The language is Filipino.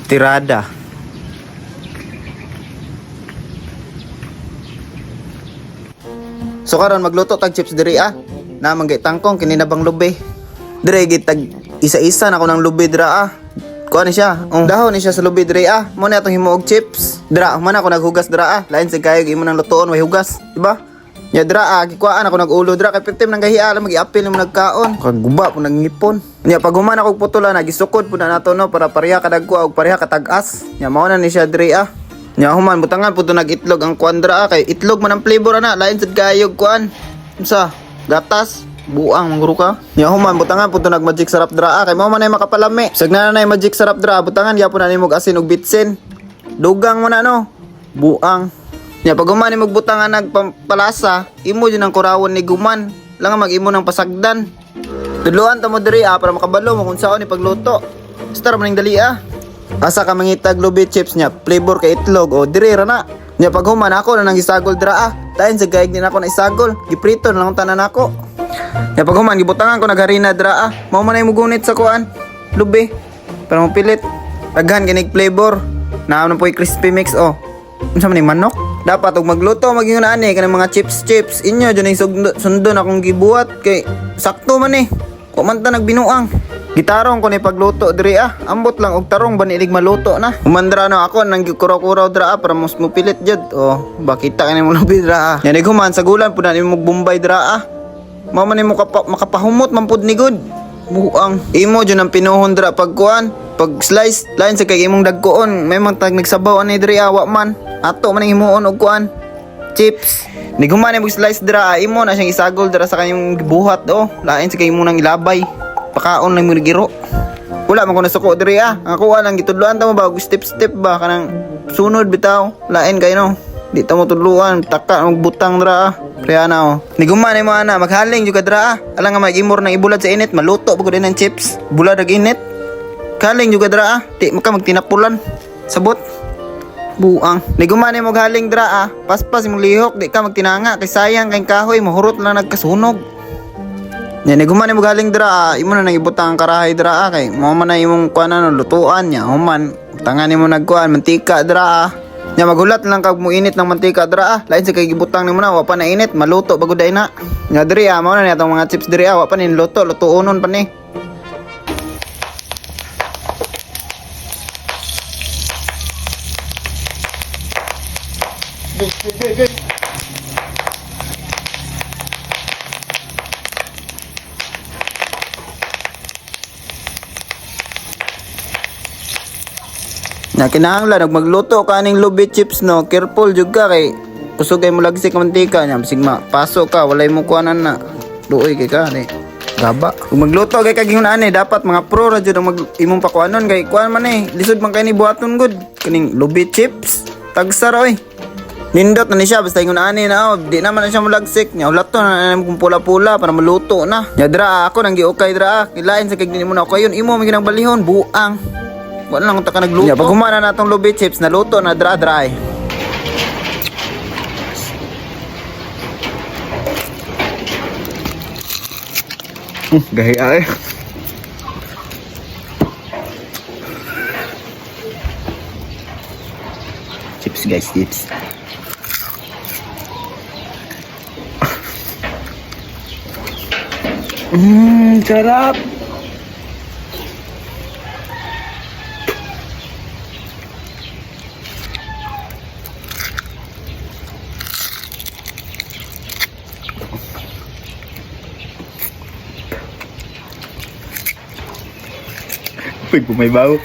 tirada. So karon magluto tag chips diri na manggay tangkong kininabang lubi. Dire gitag isa-isa na ko ng lubi dira Kuha ni siya. Dahon ni siya sa lubi diri mo na atong himuog chips. Dira man ako naghugas dira Lain sa kayo imo nang lutoon way hugas, di ba? Ya dira gikuan ako nagulo dira kay 15 nang gahiya lang magi-apil nimo nagkaon. Kaguba po nangipon. Nya pag human ako putulan nagisukod po na nato no para pareha kadagko og pareha katag-as. Nya mao na ni siya diri Nya human butangan po to nag-itlog ang kuan dira kay itlog man ang flavor ana lain sa kayo kuan. Unsa? Gatas. Buang mangguro ka. Nya human butangan po to nag magic sarap dra kay mao man ay makapalami. Sagna na magic sarap dra butangan gyapon na nimo asin ug bitsin. Dugang mo na no. Buang. Nya pag human nimo butangan nagpalasa, imo jud ang kurawon ni guman. Lang mag-imo ng pasagdan. Tudloan ta mo diri para makabalo mo kung saon ni pagluto. Star maning dali Asa ka mangitag lubi chips nya flavor kay itlog o diri ra na. Nya pag human ako na nang isagol dra Dayon sa gaig din ako na isagol, giprito na lang tanan ako. Ya pag human gibutangan ko nagharina dra mao man ay mugunit sa kuan lubi para mapilit daghan kinig flavor naamon po crispy mix unsa man ni manok dapat og magluto maging ani kanang mga chips inyo dyan yung sundon akong gibuhat kay sakto man ko man ta nagbinuang gitarong ko ni pagluto diri ambot lang og tarong banilig maluto na umandra no ako nang gikuraw-kuraw dra para mas mupilit jud bakita kanimo lubi dra yan human sa gulan pud na nimo Bombay dra mama ni mo makapahumot man pud ni good. Buang. Imo jud ang pinuhon dra pagkuan, pag slice lain sa kay imong dagkoon, may man tag nagsabaw ani diri wa man. Ato man himuon og kuan. Chips. Ni guman mo slice dra imo na siyang isagol dra sa kanyang gibuhat lain sa kay imong nang ilabay. Pakaon lang mo giro. Wala man ko nasuko diri Ang kuha lang gitudloan ta mo ba step ba kanang sunod bitaw. Lain kay no. Di ta mo tudluan, taka og butang dra Kaya na Ni guman mo ana maghaling juga dra Alang nga mag-imor ng ibulad sa init, maluto pagod din ng chips. Bulad ag init. Kaling juga dra Di maka magtinapulan. Sabot. Buang. Ni guman mo maghaling dra paspas imong lihok, di ka magtinanga kay sayang kay kahoy mahurot lang nagkasunog. Nya ni guman mo galing dra imo na nang ibutang ang karahay dra kay mao man na imong kuanan lutuan nya. Human tangan nimo nagkuan mantika dra Nya magulat lang kag muinit ng mantika dra lain sa kay gibutang nimo na wa pa na init maluto bagud day na. Nya diri mao na atong mga chips diri wa pa nin lutuonon pa ni. Na kinahanglan og magluto kaning lubi chips no, careful jud ka kay kusugay mo lagsik mantika nya bisig pasok ka walay mo kuanan na. Duoy kay ka ni gaba. Kung magluto kay kagingon ani dapat mga pro ra jud ang imong pakuanon kay kuan man lisod man kay ni buhaton gud kaning lubi chips. Tagsar oy. Nindot na ni siya basta ingon ani na di naman na siya mulagsik nya ulato na kung pula-pula para maluto na. Nya dra ako nang giukay dra kilain sa kay mo na ako yun imo mi balihon buang. Wala lang ta ka nagluto. Pag humana natong lubi chips, naluto na dry. Gahiya Chips guys, chips. Sarap. Uy, bumaybaw.